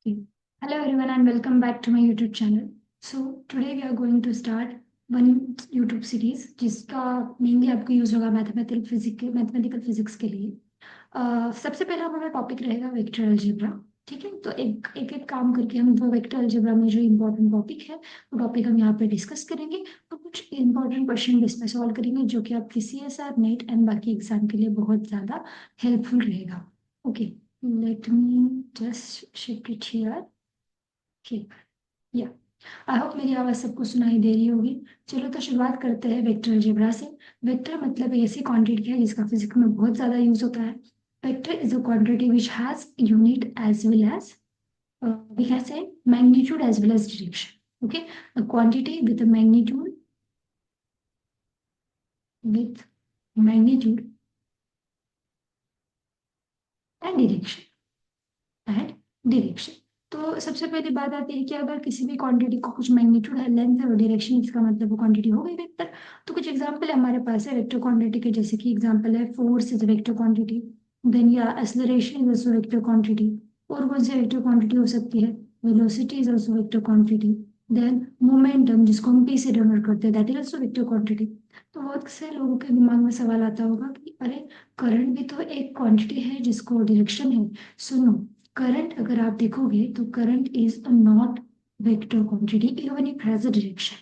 Okay. Hello everyone and welcome back to my YouTube channel. So today we are going to start one YouTube series जिसका mainly आपको use होगा mathematical physics के लिए। सबसे पहला हमारा टॉपिक रहेगा वेक्टर अलजेब्रा। ठीक है, तो एक एक एक काम करके हम वो वेक्टर अलजेब्रा में जो इम्पोर्टेंट टॉपिक है वो टॉपिक हम यहाँ पे डिस्कस करेंगे। तो कुछ इम्पोर्टेंट क्वेश्चन इसमें सॉल्व करेंगे जो कि आपकी CSR नेट एंड बाकी एग्जाम के लिए बहुत ज्यादा हेल्पफुल रहेगा। Okay, let me just shift it here. ठीक, या आई होप मेरी आवाज सबको सुनाई दे रही होगी। चलो तो शुरुआत करते हैं वेक्टर अलजेब्रा से। वेक्टर मतलब एक ऐसी क्वांटिटी है जिसका फिजिक्स में बहुत ज्यादा यूज होता है। Vector is a quantity which has unit as well as we can say magnitude as well as direction. Okay, a quantity with a with magnitude and direction. तो सबसे पहली बात आती है कि अगर किसी भी क्वांटिटी को कुछ मैग्नीट्यूड है, लेंथ है और डायरेक्शन, इसका मतलब वो क्वांटिटी हो गई वेक्टर। तो कुछ एग्जांपल हमारे पास है वेक्टर क्वांटिटी के, जैसे कि एग्जांपल है force is vector quantity, then या acceleration is also vector quantity. और कौन सी वेक्टर क्वांटिटी हो सकती है? Velocity is also vector quantity. Then momentum, जिसको हम पी से डिनोट करते हैं, that is also vector quantity. तो बहुत से लोगों के दिमाग में सवाल आता होगा कि अरे, करंट भी तो एक क्वांटिटी है जिसको डायरेक्शन है। सुनो, करंट अगर आप देखोगे तो current is not vector quantity even it has a direction,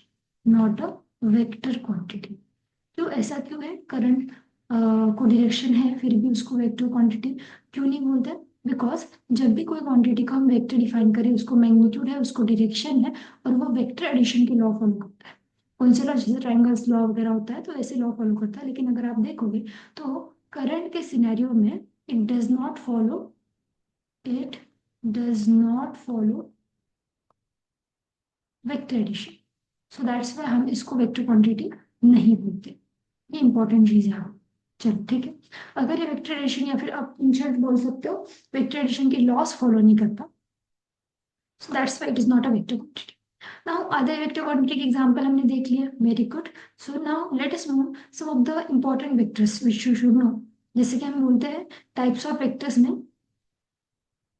not a vector quantity. क्यों, ऐसा क्यों है? करंट को डायरेक्शन है फिर भी उसको वेक्टर क्वांटिटी क्यों नहीं बोलते? बिकॉज जब भी कोई क्वांटिटी को हम वेक्टर डिफाइन करें, उसको मैग्नीट्यूड है, उसको डायरेक्शन है, और वो वेक्टर एडिशन के लॉ फॉलो करता है। कौन से लॉ? जैसे ट्रायंगल्स लॉ वगैरह होता है तो ऐसे लॉ फॉलो करता है। लेकिन अगर आप देखोगे तो करंट के सिनेरियो में it does not follow, it does not follow vector addition. So that's why हम इसको वेक्टर क्वांटिटी नहीं बोलते। ये इंपॉर्टेंट चीज है। चलो ठीक है, अगर ये वेक्टर एडिशन या फिर आप इन शॉर्ट बोल सकते हो वेक्टर एडिशन के लॉस फॉलो नहीं करता, so that's why it is not a vector quantity. Now other vector quantity के एग्जांपल हमने देख लिया, very good. So now let us know some of the important vectors which you should know. जैसे कि हम बोलते हैं टाइप्स ऑफ वेक्टर्स में,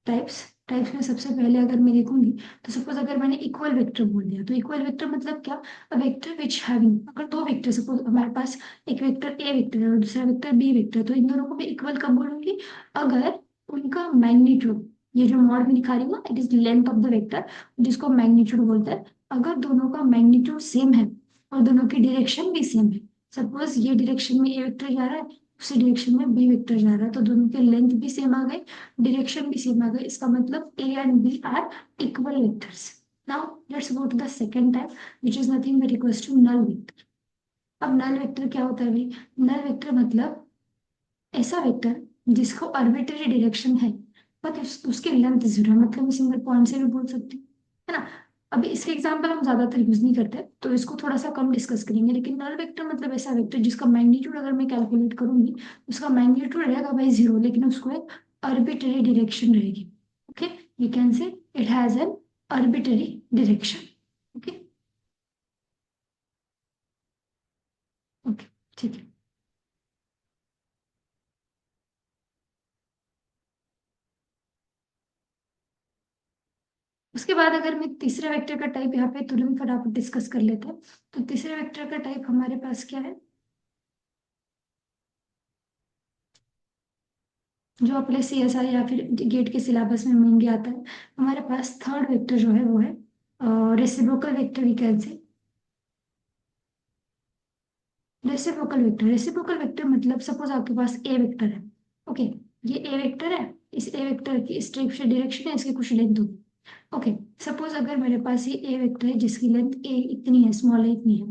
टाइप्स टाइप्स में सबसे पहले अगर मैं देखूंगी तो सपोज अगर मैंने इक्वल वेक्टर बोल दिया तो इक्वल वेक्टर मतलब क्या? अ वेक्टर विच हैविंग, अगर दो वेक्टर सपोज हमारे पास एक वेक्टर ए वेक्टर है और दूसरा वेक्टर बी वेक्टर, तो इन दोनों को मैं इक्वल कब बोलूंगी? अगर उनका मैग्नीट्यूड, ये जो मॉड में दिखा रही हूँ it is length of the vector, जिसको मैग्नीट्यूड बोलते हैं, अगर दोनों का मैग्नीट्यूड सेम है और दोनों की डायरेक्शन भी सेम है। सपोज ये डायरेक्शन में ए वेक्टर जा रहा है, उसी डायरेक्शन में बी वेक्टर जा रहा है, तो दोनों के लेंथ भी सेम आ गए, डायरेक्शन भी सेम आ गए। इसका मतलब A and B are equal vectors. Now let's go to the second type which is nothing but equals to null vector. अब नल वेक्टर क्या होता है भाई? नल वेक्टर मतलब ऐसा वेक्टर जिसको आर्बिट्ररी डायरेक्शन है बट उसकी लेंथ जीरो है, मतलब मैं सिंगल पॉइंट से भी बोल सकती हूँ, है ना। अभी इसके एग्जांपल हम ज्यादातर यूज नहीं करते तो इसको थोड़ा सा कम डिस्कस करेंगे। लेकिन नल वेक्टर मतलब ऐसा वेक्टर जिसका मैग्नीट्यूड अगर मैं कैलकुलेट करूंगी, उसका मैग्नीट्यूड रहेगा भाई जीरो, लेकिन उसको एक arbitrary direction रहेगी। Okay, you can say it has an arbitrary direction। Okay, okay, ठीक है। उसके बाद अगर मैं तीसरे वेक्टर का टाइप यहाँ पे तुरंत फटाफट डिस्कस कर लेते हैं, तो तीसरे वेक्टर का टाइप हमारे पास क्या है, जो अपने CSI या फिर गेट के सिलेबस में मेनली आता है। हमारे पास थर्ड वेक्टर जो है वो है reciprocal vector. We can say reciprocal vector मतलब सपोज आपके पास ए वेक्टर है। ओके, ये ए वेक्टर है, इस ए वेक्टर की इस टाइप से डायरेक्शन है, इसकी कुछ लेंथ होगी। ओके, सपोज अगर मेरे पास ये ए वेक्टर है जिसकी लेंथ ए इतनी है, स्मॉल ए इतनी है,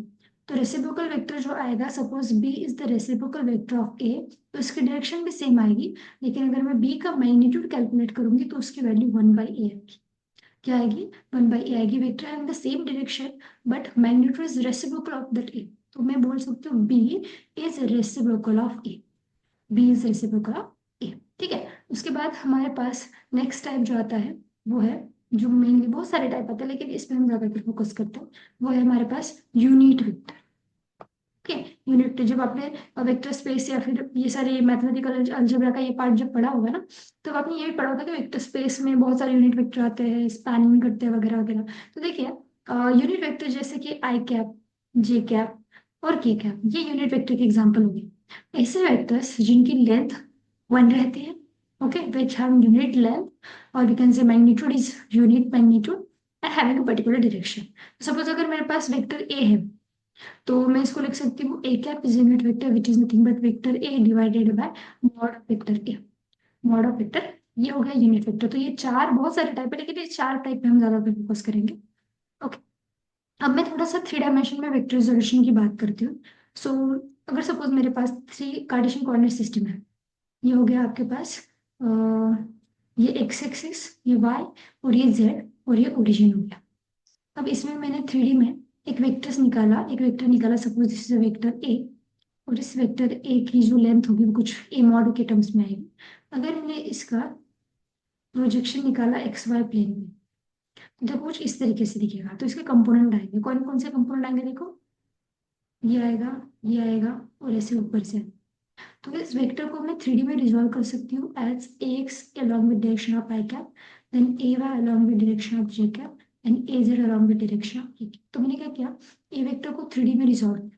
तो रेसिप्रोकल वेक्टर जो आएगा, suppose B is the reciprocal vector of A, तो इसकी डायरेक्शन भी सेम आएगी। लेकिन अगर मैं बी का मैग्नीट्यूड कैलकुलेट करूंगी तो उसकी वैल्यू 1/a आएगी। क्या आएगी? 1/a आएगी। वेक्टर है in the same direction but magnitude is reciprocal of that A, तो मैं बोल सकती हूँ B is reciprocal of A. B is reciprocal of A. ठीक है, उसके बाद हमारे पास नेक्स्ट टाइप जो आता है वो है, जो मेनली बहुत सारे टाइप आते हैं लेकिन इसमें हम ज्यादातर फोकस करते हैं, वो है हमारे पास यूनिट वेक्टर। ओके, यूनिट जब आपने वेक्टर स्पेस या फिर ये सारे मैथमेटिकल अलजेब्रा का ये पार्ट जब पढ़ा होगा ना, तो आपने ये भी पढ़ा होगा कि वेक्टर स्पेस में बहुत सारे यूनिट वेक्टर आते हैं, स्पैनिंग करते हैं वगैरह वगैरह। तो देखिए यूनिट वेक्टर जैसे कि आई कैप, जे कैप और के कैप, ये यूनिट वेक्टर के एग्जाम्पल हो गए। ऐसे वेक्टर्स जिनकी लेंथ 1 रहती है, okay, which have unit length, और we can say magnitude is unit magnitude and having a particular direction. Suppose अगर मेरे पास वेक्टर ए है, तो मैं इसको लिख सकती हूँ A cap is unit vector which is nothing but vector A divided by mod of vector A. Mod of vector, ये हो गया यूनिट वेक्टर। तो ये चार बहुत सारे टाइप है, लेकिन ये चार टाइप पे हम ज्यादा फोकस करेंगे। ओके, अब मैं थोड़ा सा 3 डायमेंशन में वेक्टराइजेशन की बात करती हूँ। सो अगर सपोज मेरे पास 3 कार्टेशियन कोऑर्डिनेट सिस्टम है, ये हो गया आपके पास ये एक्स एक्सिस, ये वाई, और ये जेड, और ये ओरिजिन हो गया। अब इसमें मैंने 3D में एक वेक्टर निकाला, suppose this is vector A, और इस वेक्टर ए की जो लेंथ होगी वो कुछ ए मॉड के टर्म्स में आएगी। अगर मैंने इसका प्रोजेक्शन निकाला एक्स वाई प्लेन में, तो देखो कुछ इस तरीके से दिखेगा। तो इसके कंपोनेंट आएंगे, कौन कौन से कंपोनेंट आएंगे देखो, ये आएगा, ये आएगा, और ऐसे ऊपर से। तो इस वेक्टर को मैं 3D में रिजॉल्व कर सकती हूँ as ax along with direction of I cap, then ay along with direction of j cap, and az along with direction of k cap। तो मैंने क्या किया, ए वेक्टर को 3D में रिजॉल्व,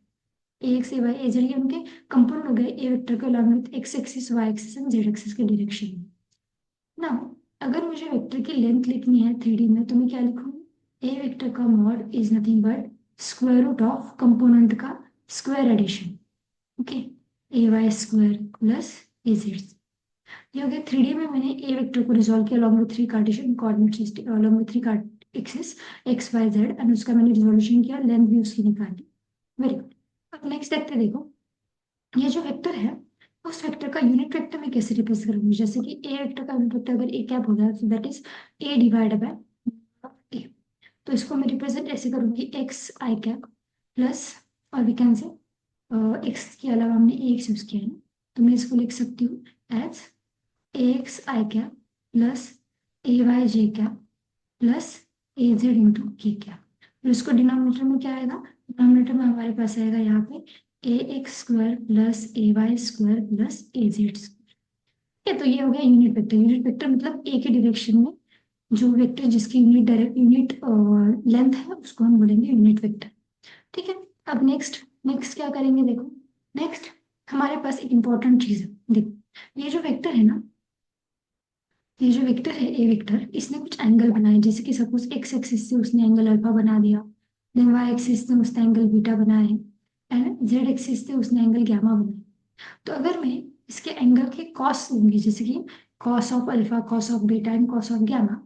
ax ay az ये उनके कंपोनेंट हो गए ए वेक्टर के along with x axis y axis and z axis के डायरेक्शन में। नाउ अगर मुझे वेक्टर की लेंथ लिखनी है 3D में, तो मैं क्या लिखूंगी, ए वेक्टर का mod is nothing but square root of component का square addition, okay, A Y square plus A Z. ये हो गया 3D में मैंने ए वेक्टर को रिजॉल्व किया along with 3 cartesian coordinate system, along with 3 axis X Y Z, and उसका मैंने रिजोल्यूशन किया, लेंथ भी उसकी निकाली। Very good. अब नेक्स्ट देखते हैं, देखो ये जो वेक्टर है, उस वेक्टर का यूनिट वेक्टर में कैसे रिप्रेजेंट करूंगी। जैसे कि ए वेक्टर का यूनिट वेक्टर अगर ए कैप हो गया, तो that is A divide by A. तो इसको मैं रिप्रेजेंट ऐसे करूंगी, एक्स आई कैप प्लस, और वी कैन से एक्स के अलावा हमने ए एक्स यूज किया है ना, तो मैं इसको लिख सकती हूँ as x I cap plus A Y J cap plus A Z into K cap. फिर उसको डिनोमिनेटर में क्या आएगा, डिनोमिनेटर में हमारे पास आएगा यहाँ पे ए X square plus A Y square plus A Z square. ठीक है, तो ये हो गया यूनिट वेक्टर। यूनिट वेक्टर मतलब ए के डायरेक्शन में जो वेक्टर जिसकी यूनिट लेंथ है उसको हम बोलेंगे यूनिट वेक्टर। ठीक है, अब नेक्स्ट नेक्स्ट क्या करेंगे, देखो नेक्स्ट हमारे पास एक इंपॉर्टेंट चीज है। देखो ये जो वेक्टर है ना, ये जो वेक्टर है ए वेक्टर, इसने कुछ एंगल बनाए। जैसे कि सपोज एक्स एक्सिस से उसने एंगल अल्फा बना दिया, देन वाई एक्सिस से उसने एंगल बीटा बनाया है, एंड जेड एक्सिस से उसने एंगल गैमा बनाया। तो अगर मैं इसके एंगल के कॉस लूंगी, जैसे कि cos of alpha, cos of beta and cos of gamma,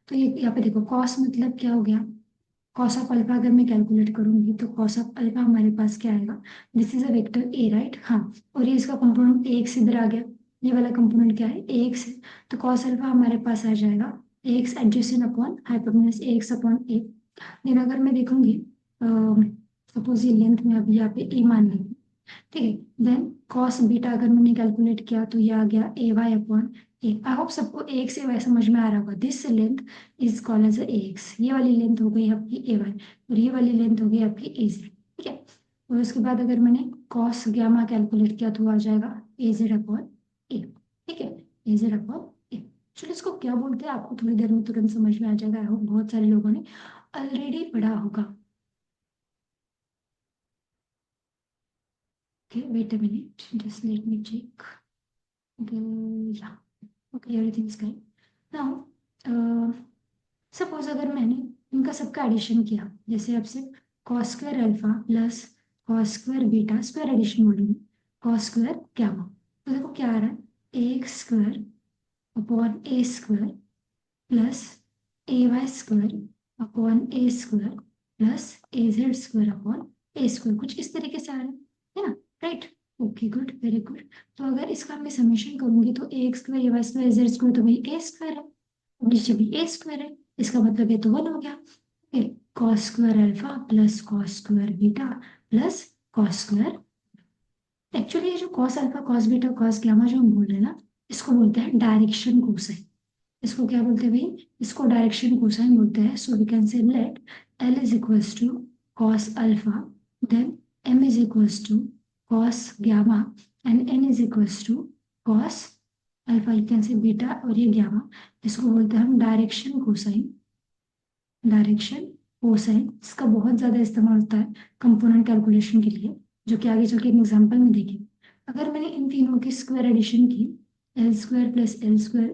तो ये यहाँ पे देखो कॉस मतलब क्या हो गया, कॉस ऑफ अल्फा अगर मैं कैलकुलेट करूंगी तो कॉस ऑफ अल्फा हमारे पास क्या आएगा, this is a vector A right, हाँ, और ये इसका कंपोनेंट ए एक्स इधर आ गया, ये वाला कंपोनेंट क्या है ए एक्स है। तो कॉस अल्फा हमारे पास आ जाएगा ए x adjacent upon hypotenuse A x upon A. Then अगर मैं देखूंगी, सपोज ये लेंथ में अभी यहाँ पे ए मान ली, ठीक है, देन कॉस बीटा अगर मैंने कैलकुलेट किया तो ये आ गया A Y upon A. I hope सबको ए एक्स ए वाई समझ में आ रहा होगा। This length is called as A X, ये वाली लेंथ हो गई आपकी ए वाई, और ये वाली लेंथ हो गई आपकी ए जेड। ठीक है, और उसके बाद अगर मैंने कॉस गामा कैलकुलेट किया तो आ जाएगा ए जेड अपॉन ए। ठीक है, ए जेड अपॉन ए। चलो इसको क्या बोलते हैं आपको थोड़ी देर में तुरंत समझ में आ जाएगा। आई होप बहुत सारे लोगों ने ऑलरेडी पढ़ा होगा। Okay, wait a minute. Just let me check. Yeah, okay, everything is correct. Now, suppose अगर मैंने इनका सबका एडिशन किया, जैसे आपसे cos square alpha plus cos square beta, square addition बोलूंगी, कॉस स्क्वायर गैमा, तो देखो क्या आ रहा है, A X square upon A square plus A Y square upon A square plus A Z square upon A square, कुछ इस तरीके से आ रहा है ना, right. Okay good, very good. तो अगर इसका मैं समेशन करूंगी तो ए एक्स स्क्वायर ए वाई स्क्वायर ए जेड स्क्वायर तो भाई ए स्क्वायर है, नीचे भी ए स्क्वायर है, इसका मतलब ये तो 1 हो गया। Cos square alpha plus cos square beta plus cos square. Actually ये जो cos alpha cos beta cos gamma जो हम बोल रहे हैं ना, इसको बोलते हैं डायरेक्शन कोसाइन। इसको क्या बोलते हैं भाई, इसको डायरेक्शन कोसाइन बोलते हैं। So we can say let L is equals to cos alpha, then M is equals to cos gamma and n is equals to cos alpha, you can say beta, और ये gamma, इसको बोलते हैं हम direction cosine. Direction cosine इसका बहुत ज्यादा इस्तेमाल होता है कंपोनेंट कैलकुलेशन के लिए, जो कि आगे चल के एक एग्जाम्पल में देखेंगे। अगर मैंने इन तीनों की स्क्वायर एडिशन की, L square plus L square,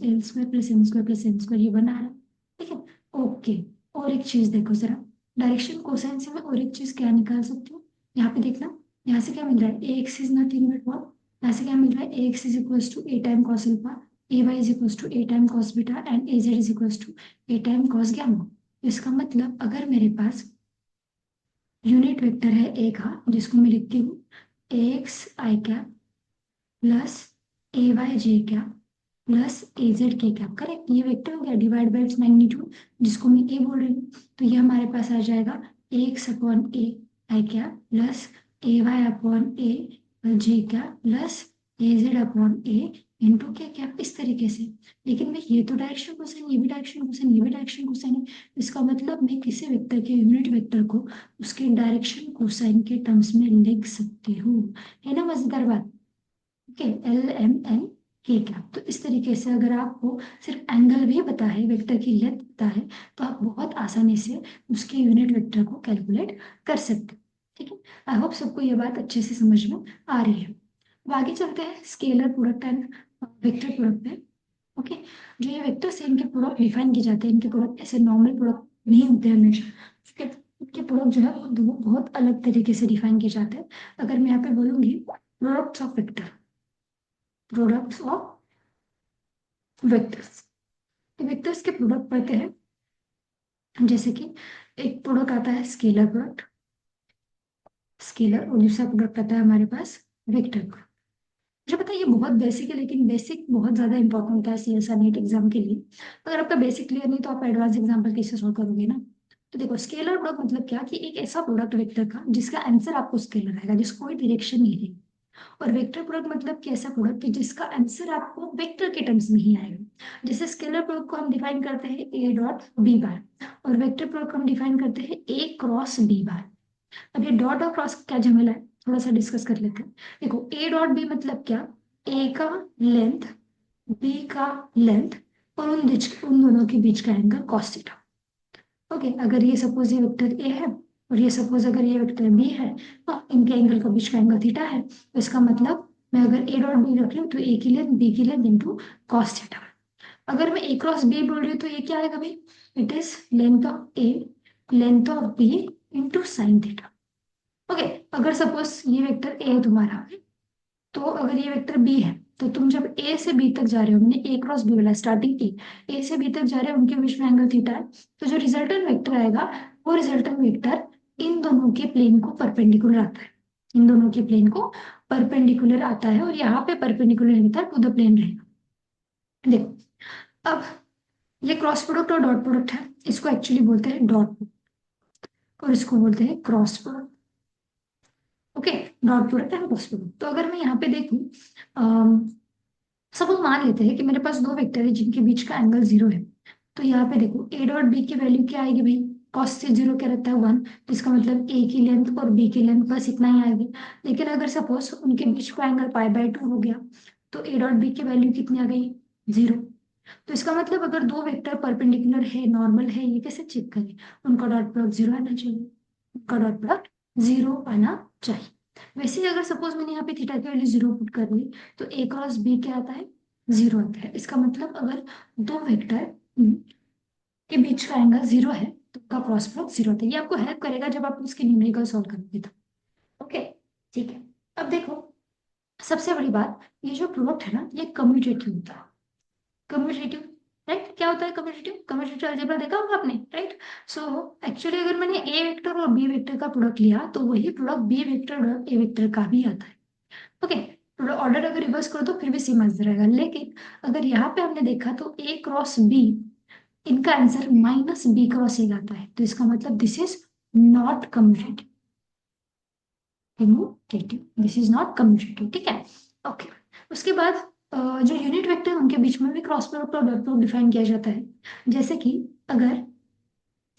L square plus M square plus M square, ये बना रहा है, ठीक है। ओके, और एक चीज देखो जरा, डायरेक्शन कोसाइन से मैं और एक चीज क्या निकाल सकती हूँ, यहाँ पे देखना, यहाँ से क्या मिल रहा है, A X is nothing but what, यहाँ से क्या मिल रहा है, A X is equals to A time cos alpha, A Y is equals to A time cos beta and A Z is equals to A time cos gamma. इसका मतलब अगर मेरे पास यूनिट वेक्टर है ए का, जिसको मैं लिखती हूँ ए x I cap plus A Y J cap plus A Z के कैप, करेक्ट, ये वेक्टर हो गया डिवाइड बाय इट्स मैग्नीट्यूड, जिसको मैं ए बोल रही हूँ। तो ये हमारे पास आ जाएगा ए x upon A I cap plus A Y upon A J cap plus A Z upon A into K cap, इस तरीके से। लेकिन भाई ये तो डायरेक्शन कोसाइन, ये भी डायरेक्शन कोसाइन, ये भी डायरेक्शन कोसाइन है, इसका मतलब मैं किसी वेक्टर के यूनिट वेक्टर को उसके डायरेक्शन कोसाइन के टर्म्स में लिख सकती हूँ। है ना मजेदार बात। ओके, एल एम एन के कैप। तो इस तरीके से अगर आपको सिर्फ एंगल भी पता है, वेक्टर की लेंथ पता है, तो आप बहुत आसानी से उसके यूनिट वेक्टर को कैलकुलेट कर सकते हो। ठीक है, आई होप सबको ये बात अच्छे से समझ में आ रही है। अब आगे चलते हैं scalar product and vector product पे। ओके, जो ये वेक्टर्स हैं इनके प्रोडक्ट डिफाइन किए जाते हैं, इनके प्रोडक्ट ऐसे नॉर्मल प्रोडक्ट नहीं होते हमेशा, इसके इनके प्रोडक्ट जो है वो बहुत अलग तरीके से डिफाइन किए जाते हैं। अगर मैं यहाँ पे बोलूंगी products of vector, products of vectors, vectors के प्रोडक्ट पढ़ते हैं। जैसे कि एक प्रोडक्ट आता है स्केलर प्रोडक्ट, स्केलर, और दूसरा प्रोडक्ट आता है हमारे पास वेक्टर प्रोडक्ट। मुझे पता है ये बहुत बेसिक है, लेकिन बेसिक बहुत ज्यादा इंपॉर्टेंट होता है सीएसआर नीट एग्जाम के लिए। अगर आपका बेसिक क्लियर नहीं तो आप एडवांस एग्जाम्पल कैसे सॉल्व करोगे ना। तो देखो, स्केलर प्रोडक्ट मतलब क्या, कि एक ऐसा प्रोडक्ट वेक्टर का जिसका आंसर आपको स्केलर आएगा, जिसको कोई डायरेक्शन नहीं रहेगी। और वेक्टर प्रोडक्ट मतलब कि ऐसा प्रोडक्ट कि जिसका आंसर आपको वेक्टर के टर्म्स में ही आएगा। जैसे स्केलर प्रोडक्ट को हम डिफाइन करते हैं ए डॉट बी बार, और वेक्टर प्रोडक्ट को हम डिफाइन करते हैं ए क्रॉस बी बार। अब ये डॉट और क्रॉस क्या झमेला है, थोड़ा सा डिस्कस कर लेते हैं। देखो, ए डॉट बी मतलब क्या, ए का लेंथ, बी का लेंथ, और उन दोनों के बीच का एंगल कॉस थीटा। ओके, अगर ये सपोज ये वेक्टर ए है और ये सपोज अगर ये वेक्टर बी है, तो इनके एंगल का बीच का एंगल थीटा है। तो इसका मतलब मैं अगर ए डॉट बी रख रही हूँ तो ए की लेंथ बी की लेंथ इंटू कॉस थीटा। अगर मैं ए क्रॉस बी बोल रही हूँ तो ये क्या आएगा भाई, it is length of A length of B into sine theta. Okay, अगर सपोज ये वेक्टर ए है तुम्हारा, तो अगर ये वेक्टर बी है, तो तुम जब ए से बी तक जा रहे हो, मैंने ए क्रॉस बी वाला स्टार्टिंग ए से बी तक जा रहे हो, उनके बीच में एंगल थीटा है, तो जो रिजल्टेंट वेक्टर आएगा वो रिजल्टेंट वेक्टर इन दोनों के प्लेन को परपेंडिकुलर आता है, इन दोनों के प्लेन को परपेंडिकुलर आता है, और यहाँ पे परपेंडिकुलर रहता है टू द प्लेन रहेगा। देखो, अब ये क्रॉस प्रोडक्ट और डॉट प्रोडक्ट है, इसको एक्चुअली बोलते हैं डॉट और इसको बोलते हैं cross product. Okay, dot product and cross product. तो अगर मैं यहाँ पे देखूं, सपोज मान लेते हैं कि मेरे पास दो वेक्टर है जिनके बीच का एंगल 0 है। तो यहाँ पे देखो, ए डॉट बी की वैल्यू क्या आएगी भाई, कॉस से 0 क्या रहता है 1, तो इसका मतलब ए की लेंथ और बी की लेंथ बस इतना ही आएगी। लेकिन अगर सपोज उनके बीच का एंगल पाई बाय 2 हो गया, तो ए डॉट बी की वैल्यू कितनी आ गई, 0। तो इसका मतलब अगर दो वेक्टर परपेंडिकुलर है, नॉर्मल है, ये कैसे चेक करें, उनका डॉट प्रोडक्ट 0 आना चाहिए, उनका डॉट प्रोडक्ट 0 आना चाहिए। वैसे ही अगर सपोज मैंने यहाँ पे थीटा की वैल्यू 0 पुट कर दी, तो ए क्रॉस बी क्या आता है, 0 आता है। इसका मतलब अगर दो वेक्टर के बीच का एंगल 0 है तो उनका क्रॉस प्रोडक्ट 0 आता है। ये आपको हेल्प करेगा जब आप उसके न्यूमेरिकल सॉल्व करोगे तो। ओके, ठीक है। अब देखो, सबसे बड़ी बात, ये जो प्रोडक्ट है ना, ये कम्यूटेटिव होता है। कम्यूटेटिव, राइट, क्या होता है कम्यूटेटिव, कम्यूटेटिव अलजेब्रा देखा होगा आपने, राइट। सो एक्चुअली अगर मैंने ए वेक्टर और बी वेक्टर का प्रोडक्ट लिया, तो वही प्रोडक्ट बी वेक्टर और ए वेक्टर का भी आता है। ओके, ऑर्डर अगर रिवर्स करो तो फिर भी सेम आंसर रहेगा, लेकिन अगर यहाँ पे हमने देखा तो ए क्रॉस बी, इनका answer minus B cross A आता है, तो इसका मतलब this is not commutative, this is not commutative, ठीक है। ओके, उसके बाद जो यूनिट वेक्टर उनके बीच में भी क्रॉस प्रोडक्ट और डॉट प्रोडक्ट डिफाइन किया जाता है। जैसे कि अगर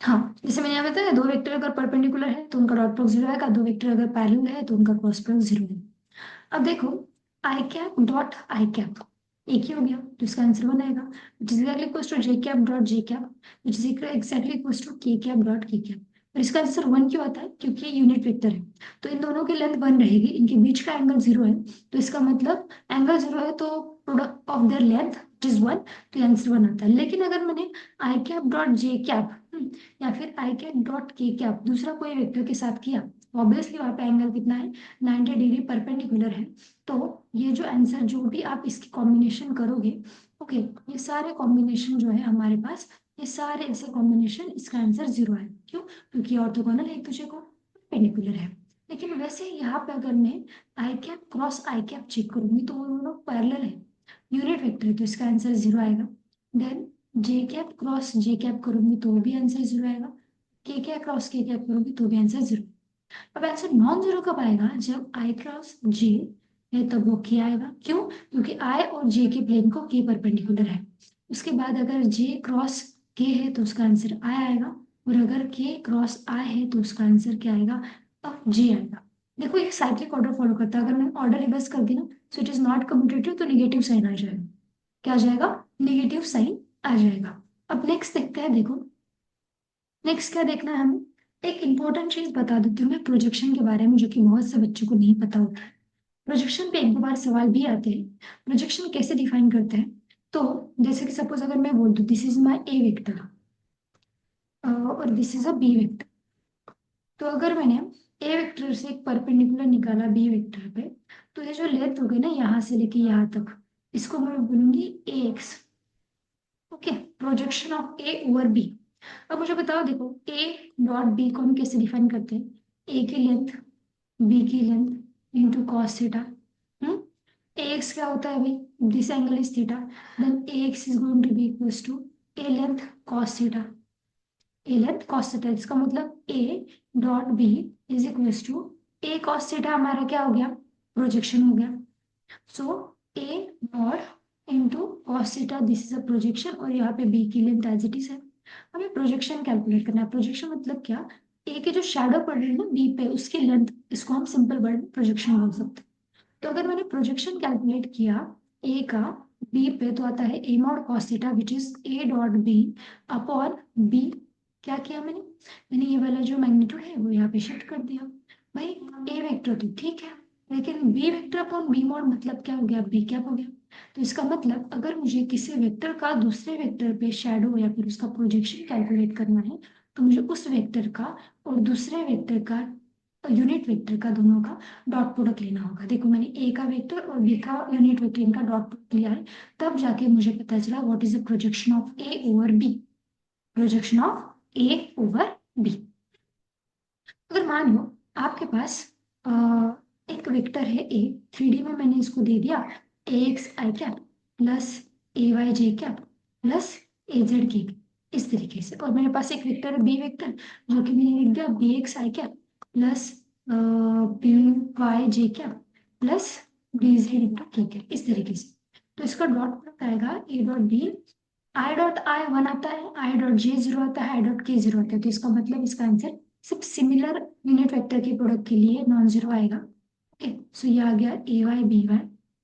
हाँ, जैसे मैंने यहाँ बताया, दो वेक्टर अगर परपेंडिकुलर है तो उनका डॉट प्रोडक्ट जीरो आएगा, दो वेक्टर अगर पैरेलल है तो उनका क्रॉस प्रोडक्ट जीरो है। अब देखो, I cap dot I cap एक ही हो गया, तो इसका आंसर वन आएगा, which is actually equals to J cap dot J cap, which is exactly equals to K cap dot K cap. और इसका आंसर वन क्यों आता है? क्योंकि ये यूनिट वेक्टर है, तो इन दोनों की लेंथ वन रहेगी, इनके बीच का एंगल जीरो है, तो इसका मतलब एंगल जीरो है तो product of their length is one, तो आंसर वन आता है। लेकिन अगर मैंने आई कैप डॉट जे कैप या फिर आई कैप डॉट के कैप दूसरा कोई वेक्टर के साथ किया, ऑब्वियसली वहां पे एंगल कितना है, 90 डिग्री परपेंडिकुलर है, तो ये जो आंसर जो भी आप इसकी कॉम्बिनेशन करोगे, ओके, ये सारे कॉम्बिनेशन जो है हमारे पास, ये सारे ऐसे कॉम्बिनेशन, इसका आंसर जीरो है। क्यों? क्योंकि ऑर्थोगोनल एक दूसरे को परपेंडिकुलर है। लेकिन वैसे यहाँ पे अगर मैं आई कैप क्रॉस आई कैप चेक करूंगी तो वो दोनों पैरेलल है, यूनिट वेक्टर है, तो इसका आंसर जीरो आएगा। देन जे कैप क्रॉस जे कैप करूंगी तो भी आंसर जीरो आएगा, के कैप क्रॉस के कैप करूंगी तो भी आंसर जीरो। अब आंसर नॉन जीरो कब आएगा? जब आई क्रॉस जे है तब वो के आएगा। क्यों? क्योंकि आई और जे के प्लेन को के परपेंडिकुलर है। उसके बाद अगर जे क्रॉस के है तो उसका आंसर आई आएगा, और अगर के क्रॉस आई है तो उसका आंसर क्या आएगा? अब जे आएगा। देखो ये साइक्लिक ऑर्डर फॉलो करता है, अगर मैं ऑर्डर रिवर्स कर दी ना, so it is not commutative, तो निगेटिव साइन आ जाएगा। क्या आ जाएगा? निगेटिव साइन आ जाएगा। अब नेक्स्ट देखते हैं, देखो नेक्स्ट क्या देखना है हमें। एक इंपॉर्टेंट चीज बता देती हूँ मैं प्रोजेक्शन के बारे में, जो कि बहुत से बच्चों को नहीं पता होता है। प्रोजेक्शन पे एक दो बार सवाल भी आते हैं। प्रोजेक्शन कैसे डिफाइन करते हैं? तो जैसे कि सपोज अगर मैं बोल दूं this is my A vector और this is a B vector, तो अगर मैंने ए वेक्टर से एक परपेंडिकुलर निकाला बी वेक्टर पे, तो ये जो लेंथ हो गई ना यहाँ से लेके यहाँ तक, इसको मैं बोलूंगी A X. Okay, projection of A over B. अब मुझे बताओ, देखो ए डॉट बी को हम कैसे डिफाइन करते हैं? ए की लेंथ, बी की length into cos theta. Hmm, A X क्या होता है भाई? This angle is theta, then A X is going to be equals to A length cos theta, A length cos theta. इसका मतलब A dot B is equals to A cos theta, हमारा क्या हो गया? प्रोजेक्शन हो गया। So A naught into cos theta, this is a projection, और यहाँ पे बी की लेंथ एज इट इज है। हमें प्रोजेक्शन कैलकुलेट करना है। प्रोजेक्शन मतलब क्या? ए के जो शैडो पड़ रही है ना बी पे, उसकी लेंथ, इसको हम सिंपल वर्ड में प्रोजेक्शन बोल सकते हैं। तो अगर मैंने प्रोजेक्शन कैलकुलेट किया ए का बी पे, तो आता है A naught cos theta which is A dot B upon B. क्या किया मैंने? मैंने ये वाला जो मैग्नीट्यूड है वो यहाँ पे शिफ्ट कर दिया। भाई ए वेक्टर तो ठीक है, लेकिन B vector upon B mod मतलब क्या हो गया? बी कैप हो गया। तो इसका मतलब अगर मुझे किसी वेक्टर का दूसरे वेक्टर पे शैडो या फिर उसका प्रोजेक्शन कैलकुलेट करना है, तो मुझे उस वेक्टर का और दूसरे वेक्टर का, यूनिट वेक्टर का, दोनों का डॉट प्रोडक्ट लेना होगा। देखो मैंने ए का वेक्टर और बी का यूनिट वेक्टर, इनका डॉट प्रोडक्ट लिया है, तब जाके मुझे पता चला what is the projection of A over B. Projection of A over B. अगर मान लो आपके पास अ, एक वेक्टर है ए, थ्री डी में मैंने इसको दे दिया ए x I cap plus A Y J cap plus A Z के, इस तरीके से। और मेरे पास एक वेक्टर है बी वेक्टर, जो कि मैंने लिख दिया B X I cap plus B Y J cap plus B Z into K cap, इस तरीके से। तो इसका डॉट प्रोडक्ट आएगा A dot B, I dot I one आता है, आई डॉट जे जीरो आता है, आई डॉट के जीरो आता है, तो इसका मतलब इसका आंसर सिर्फ सिमिलर यूनिट वेक्टर के प्रोडक्ट के लिए नॉन जीरो आएगा। ओके, सो ये आ गया A Y B Y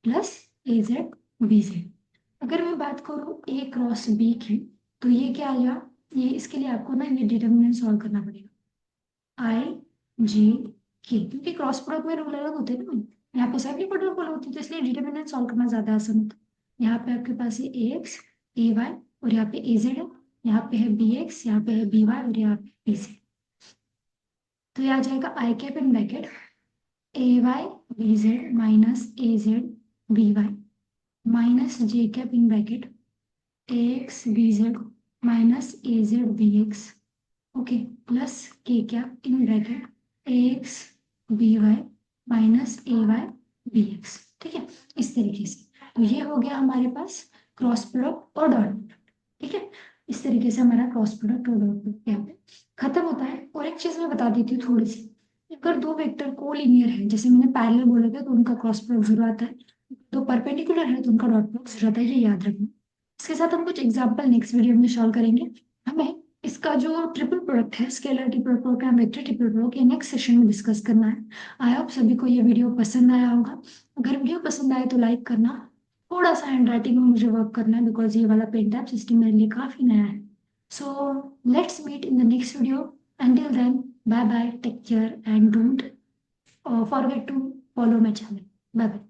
plus A Z B Z. अगर मैं बात करूँ ए क्रॉस बी की, तो ये क्या आ गया? ये इसके लिए आपको ना ये डिटर्मिनेंट सॉल्व करना पड़ेगा, आई जे के, क्योंकि क्रॉस प्रोडक्ट में रूल अलग होते हैं ना, यहाँ पे साइक्लिक ऑर्डर फॉलो होती है, तो इसलिए डिटर्मिनेंट सॉल्व करना ज्यादा आसान होता है। यहाँ पे आपके पास है ए एक्स ए वाई, और यहाँ पे ए जेड है, यहाँ पे है बी एक्स, यहाँ पे है बी वाई, और यहाँ पे बी जेड। तो ये आ जाएगा I cap in bracket A Y B Z minus A Z B Y minus J cap in bracket A X B Z minus A Z B X, okay, plus K cap in bracket A X B Y minus A Y B X. ठीक है, इस तरीके से। तो ये हो गया हमारे पास क्रॉस प्रोडक्ट और डॉट प्रोडक्ट। ठीक है, इस तरीके से हमारा क्रॉस प्रोडक्ट और डॉट प्रोडक्ट यहाँ पे खत्म होता है। और एक चीज मैं बता देती हूँ थोड़ी सी, अगर दो वेक्टर को लीनियर है, जैसे मैंने पैरेलल बोला था, तो उनका क्रॉस प्रोडक्ट जीरो आता है, तो परपेंडिकुलर है तो उनका डॉट प्रोडक्ट जीरो आता है, ये याद रखना। इसके साथ हम कुछ एग्जांपल नेक्स्ट वीडियो में सॉल्व करेंगे। हमें इसका जो ट्रिपल प्रोडक्ट है, scalar triple product and vector triple product, ये नेक्स्ट सेशन में डिस्कस करना है। आई होप सभी को ये वीडियो पसंद आया होगा। अगर वीडियो पसंद आए तो लाइक करना। थोड़ा सा हैंड राइटिंग में मुझे वर्क करना है बिकॉज ये वाला पेन टैप सिस्टम मेरे लिए काफी नया है। So let's meet in the next video. Until then, bye bye, take care and don't forget to follow my channel. Bye bye.